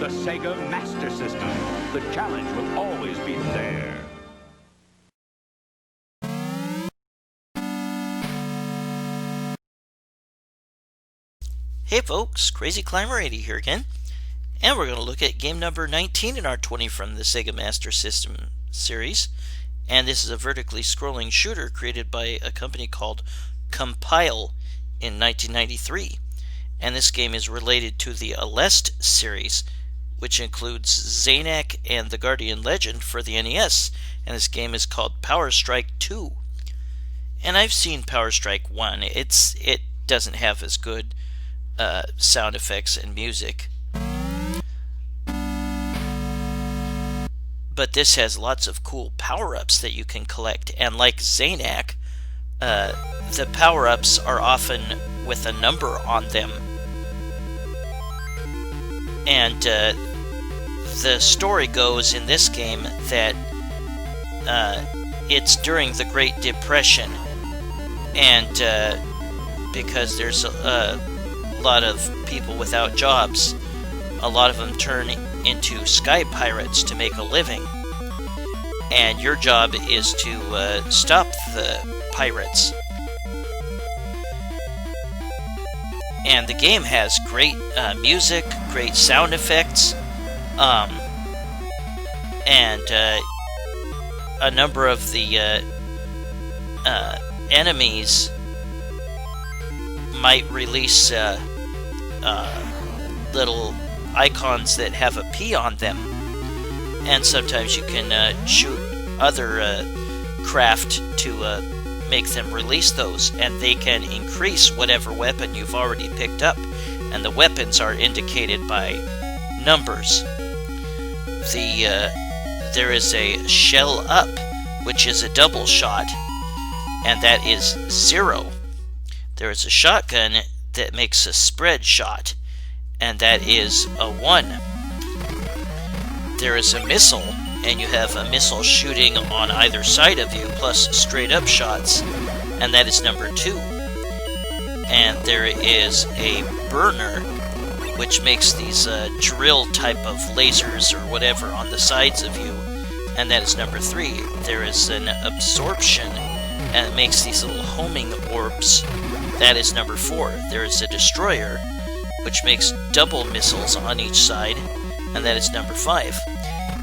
The Sega Master System. The challenge will always be there. Hey folks, Crazy Climber 80 here again, and we're going to look at game number 19 in our 20 from the Sega Master System series. And this is a vertically scrolling shooter created by a company called Compile in 1993. And this game is related to the Aleste series, which includes Zanac and the Guardian Legend for the NES. And this game is called Power Strike 2. And I've seen Power Strike 1. It doesn't have as good sound effects and music, but this has lots of cool power-ups that you can collect. And like Zanac, the power-ups are often with a number on them. And the story goes in this game that it's during the Great Depression, and because there's a lot of people without jobs, a lot of them turn into sky pirates to make a living, and your job is to stop the pirates. And the game has great music, great sound effects, and a number of the enemies might release little icons that have a P on them, and sometimes you can shoot other craft to make them release those, and they can increase whatever weapon you've already picked up, and the weapons are indicated by numbers. There is a shell up, which is a double shot, and that is 0. There is a shotgun that makes a spread shot, and that is a 1. There is a missile, and you have a missile shooting on either side of you, plus straight up shots, and that is number 2. And there is a burner, which makes these drill type of lasers or whatever on the sides of you, and that is number 3. There is an absorption, and it makes these little homing orbs. That is number 4. There is a destroyer, which makes double missiles on each side, and that is number 5.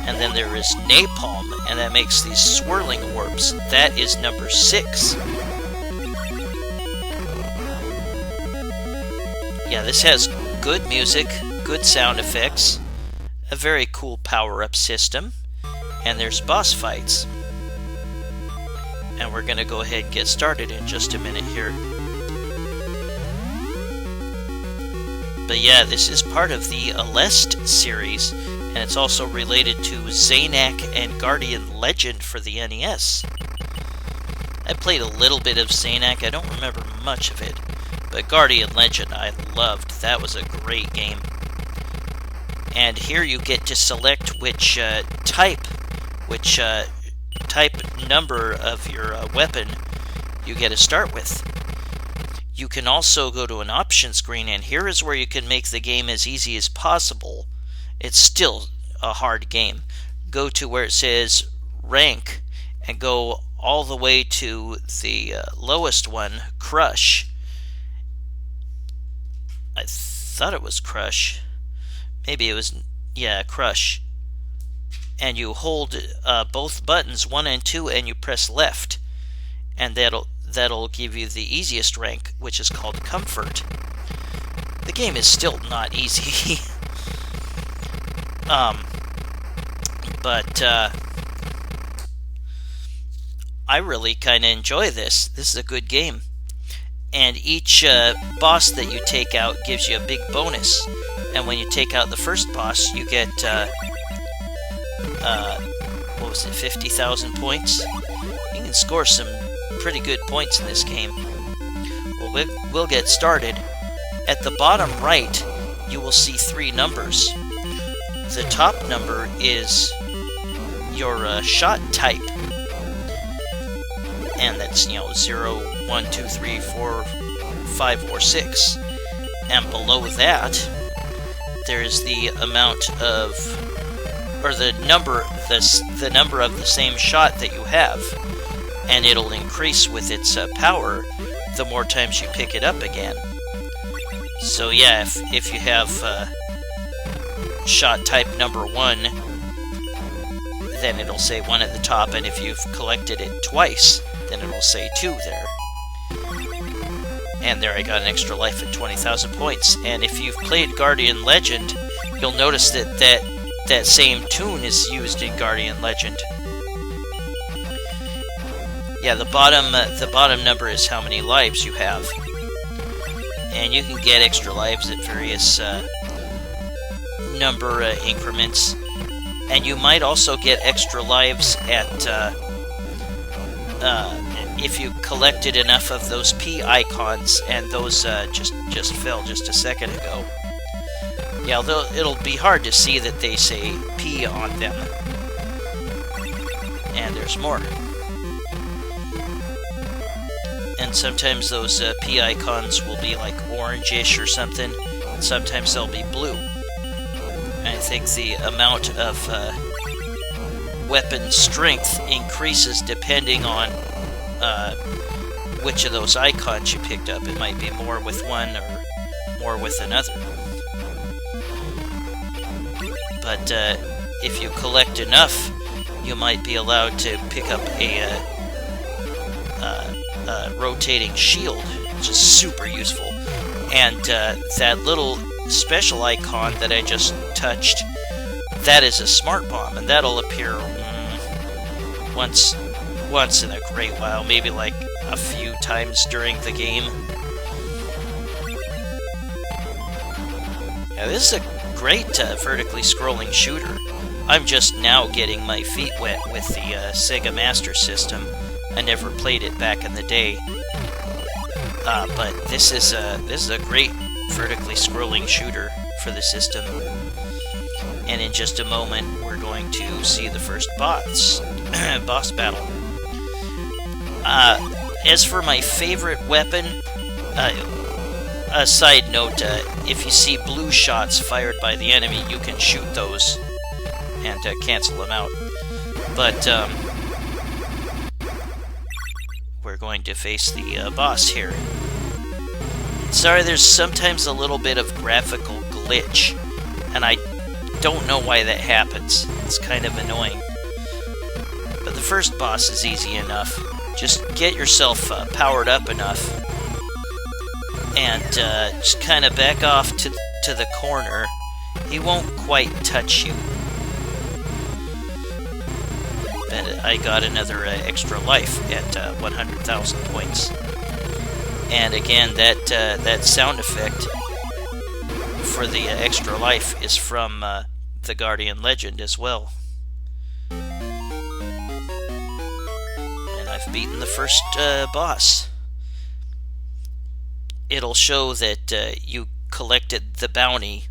And then there is napalm, and that makes these swirling orbs. That is number 6. Yeah, this has good music, good sound effects, a very cool power-up system, and there's boss fights. And we're going to go ahead and get started in just a minute here. But yeah, this is part of the Aleste series, and it's also related to Zanac and Guardian Legend for the NES. I played a little bit of Zanac, I don't remember much of it, but Guardian Legend I loved. That was a great game. And here you get to select which type number of your weapon you get to start with. You can also go to an option screen, and here is where you can make the game as easy as possible. It's still a hard game. Go to where it says rank and go all the way to the lowest one, Crush. I thought it was Crush. Maybe it was, yeah, Crush. And you hold both buttons, 1 and 2, and you press left. And that'll give you the easiest rank, which is called Comfort. The game is still not easy. But I really kind of enjoy this. This is a good game. And each boss that you take out gives you a big bonus. And when you take out the first boss, you get, what was it, 50,000 points? You can score some pretty good points in this game. Well, we'll get started. At the bottom right, you will see 3 numbers. The top number is your shot type, and that's 0, 1, 2, 3, 4, 5, or 6. And below that, there's the amount of, or the number of the same shot that you have, and it'll increase with its power the more times you pick it up again. So yeah, if you have shot type number 1, then it'll say 1 at the top, and if you've collected it twice, then it'll say 2 there. And there I got an extra life at 20,000 points. And if you've played Guardian Legend, you'll notice that same tune is used in Guardian Legend. Yeah, the bottom number is how many lives you have. And you can get extra lives at various number increments. And you might also get extra lives at if you collected enough of those P icons, and those just fell just a second ago. Yeah, although it'll be hard to see that they say P on them. And there's more. And sometimes those P icons will be like orangish or something, and sometimes they'll be blue. And I think the amount of weapon strength increases depending on which of those icons you picked up. It might be more with one or more with another. But if you collect enough, you might be allowed to pick up a rotating shield, which is super useful. And that little special icon that I just touched, that is a smart bomb, and that'll appear once in a great while, maybe like a few times during the game. Yeah, this is a great vertically scrolling shooter. I'm just now getting my feet wet with the Sega Master System. I never played it back in the day, but this is a great vertically scrolling shooter for the system. And in just a moment, we're going to see the first boss battle. As for my favorite weapon, a side note: if you see blue shots fired by the enemy, you can shoot those and cancel them out. But we're going to face the boss here. Sorry, there's sometimes a little bit of graphical glitch, and I don't know why that happens. It's kind of annoying. But the first boss is easy enough. Just get yourself powered up enough, and just kind of back off to the corner. He won't quite touch you. But I got another extra life at 100,000 points. And again, that sound effect for the extra life is from the Guardian Legend as well. And I've beaten the first boss. It'll show that you collected the bounty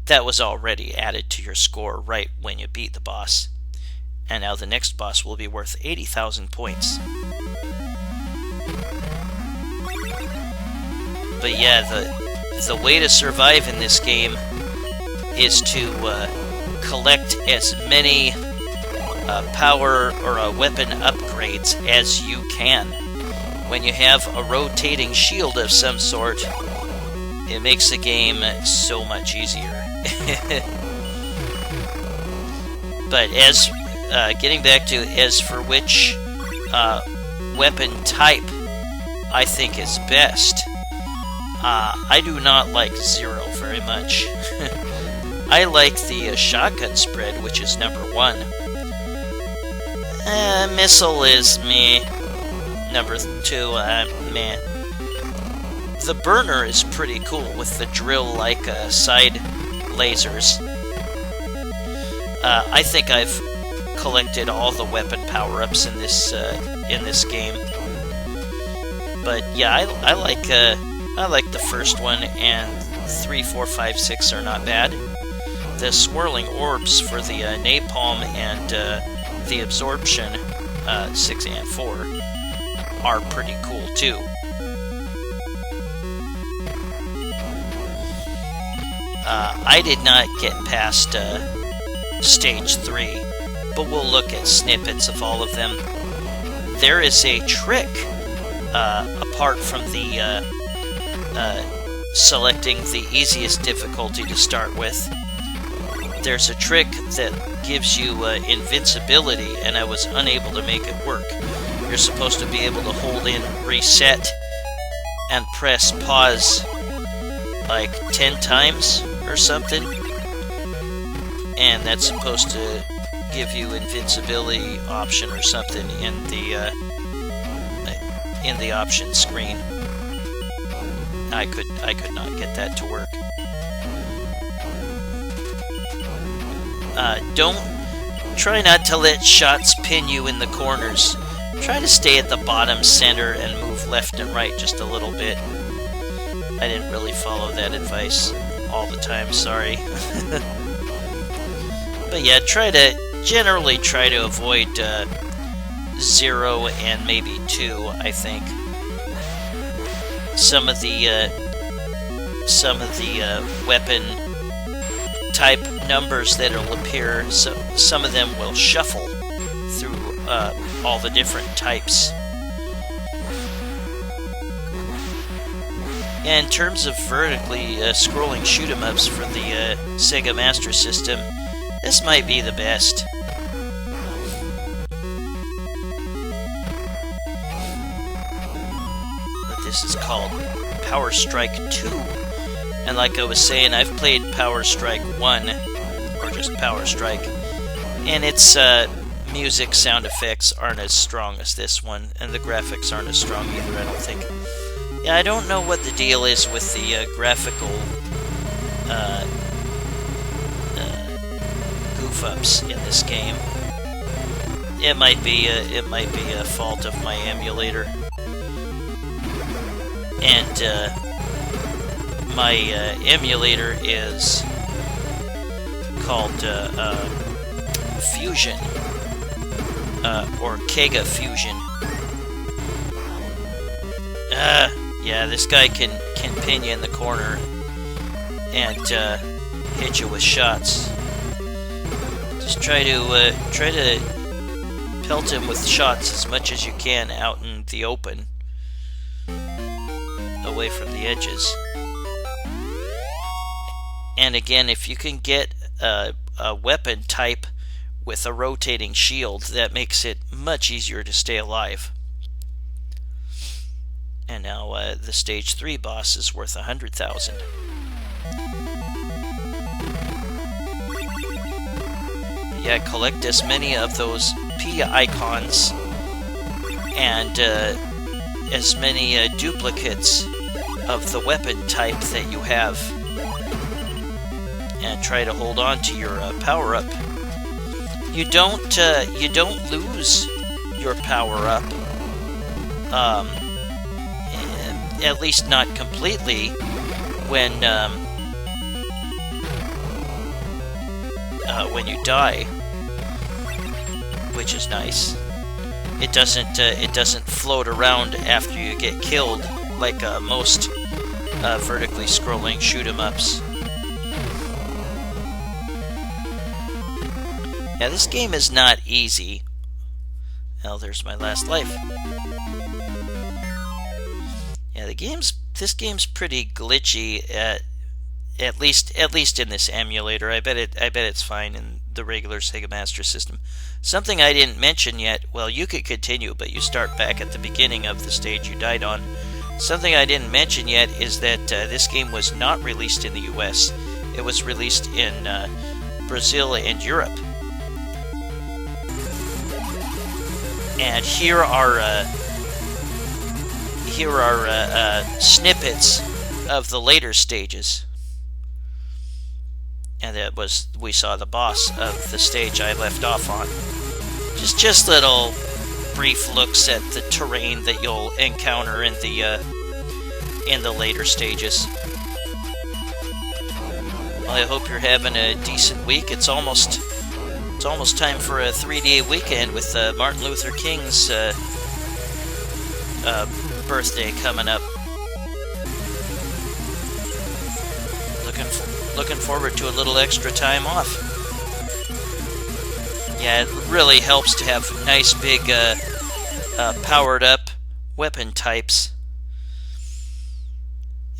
that was already added to your score right when you beat the boss. And now the next boss will be worth 80,000 points. But yeah, the way to survive in this game is to collect as many power or weapon upgrades as you can. When you have a rotating shield of some sort, it makes the game so much easier. But as getting back to as for which weapon type I think is best, I do not like Zero very much. I like the shotgun spread, which is number 1. Missile is meh. Number 2, meh. The burner is pretty cool with the drill-like side lasers. I think I've collected all the weapon power-ups in this game. But yeah, I like the first one, and 3, 4, 5, 6 are not bad. The swirling orbs for the napalm and the absorption 6 and 4 are pretty cool too. I did not get past Stage 3, but we'll look at snippets of all of them. There is a trick, apart from the selecting the easiest difficulty to start with. There's a trick that gives you invincibility, and I was unable to make it work. You're supposed to be able to hold in reset and press pause like 10 times or something, and that's supposed to give you invincibility option or something in the option screen. I could not get that to work. Try not to let shots pin you in the corners. Try to stay at the bottom center and move left and right just a little bit. I didn't really follow that advice all the time, sorry. But yeah, generally try to avoid 0 and maybe 2, I think. Some of the weapon type numbers that'll appear, so some of them will shuffle through all the different types. And in terms of vertically scrolling shoot-'em-ups for the Sega Master System, this might be the best. But this is called Power Strike 2. And like I was saying, I've played Power Strike 1, or just Power Strike, and its music sound effects aren't as strong as this one, and the graphics aren't as strong either, I don't think. Yeah, I don't know what the deal is with the graphical goof-ups in this game. It might be a fault of my emulator, and my emulator is called Fusion, or Kega Fusion. Yeah, this guy can pin you in the corner and hit you with shots. Just try to pelt him with shots as much as you can out in the open, away from the edges. And again, if you can get a weapon type with a rotating shield, that makes it much easier to stay alive. And now the Stage 3 boss is worth 100,000. Yeah, collect as many of those P icons and as many duplicates of the weapon type that you have, and try to hold on to your power-up. You don't lose your power-up, at least not completely, when you die, which is nice. It doesn't float around after you get killed like most vertically scrolling shoot-'em-ups. Yeah, this game is not easy. Well, there's my last life. Yeah, this game's pretty glitchy. At least in this emulator. I bet it's fine in the regular Sega Master System. Something I didn't mention yet. Well, you could continue, but you start back at the beginning of the stage you died on. Something I didn't mention yet is that this game was not released in the US. It was released in Brazil and Europe. And here are snippets of the later stages. And we saw the boss of the stage I left off on. Just little brief looks at the terrain that you'll encounter in the later stages. Well, I hope you're having a decent week. It's almost time for a 3-day weekend with Martin Luther King's birthday coming up. looking forward to a little extra time off. Yeah, it really helps to have nice big powered up weapon types.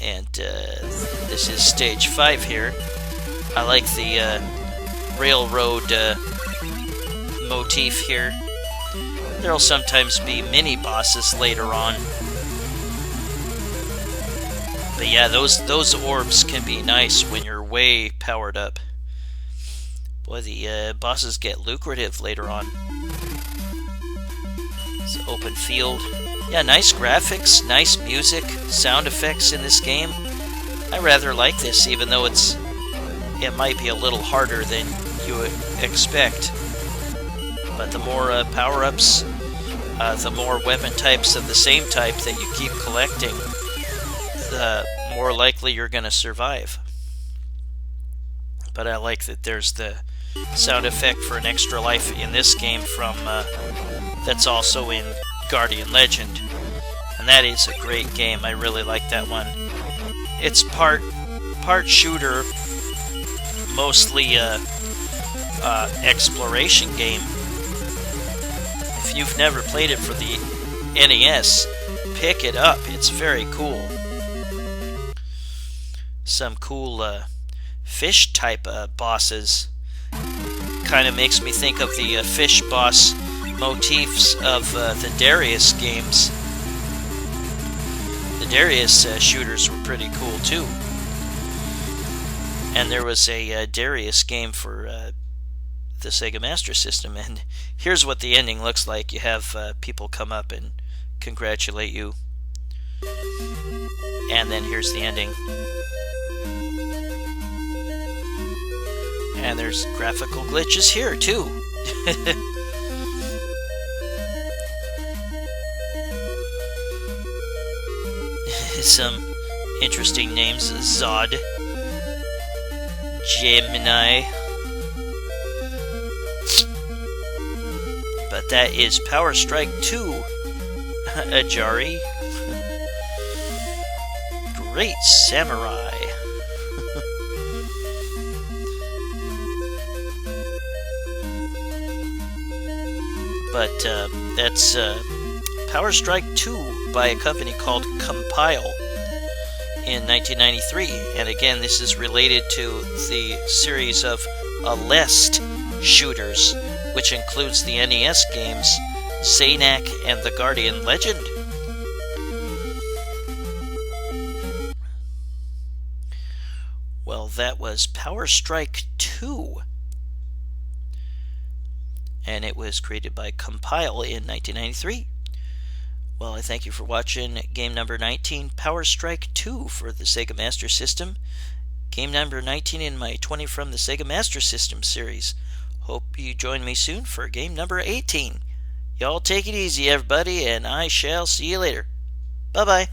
And this is stage 5 here. I like the railroad motif here. There'll sometimes be mini bosses later on. But yeah, those orbs can be nice when you're way powered up. Boy, the bosses get lucrative later on. It's an open field. Yeah, nice graphics, nice music, sound effects in this game. I rather like this, even though it might be a little harder than you would expect. But the more power-ups, the more weapon types of the same type that you keep collecting, the more likely you're going to survive. But I like that there's the sound effect for an extra life in this game from that's also in Guardian Legend, and that is a great game. I really like that one. It's part shooter, mostly exploration game. If you've never played it for the NES, pick it up. It's very cool. Some cool fish type bosses. Kind of makes me think of the fish boss motifs of the Darius games. The Darius shooters were pretty cool too. And there was a Darius game for the Sega Master System, and here's what the ending looks like. You have people come up and congratulate you. And then here's the ending. And there's graphical glitches here, too. Some interesting names. Zod. Gemini. But that is Power Strike 2. Ajari. Great Samurai. But that's Power Strike 2 by a company called Compile in 1993. And again, this is related to the series of Aleste shooters, which includes the NES games Zanac and the Guardian Legend. Well, that was Power Strike 2. And it was created by Compile in 1993. Well, I thank you for watching game number 19, Power Strike 2 for the Sega Master System. Game number 19 in my 20 from the Sega Master System series. Hope you join me soon for game number 18. Y'all take it easy, everybody, and I shall see you later. Bye-bye.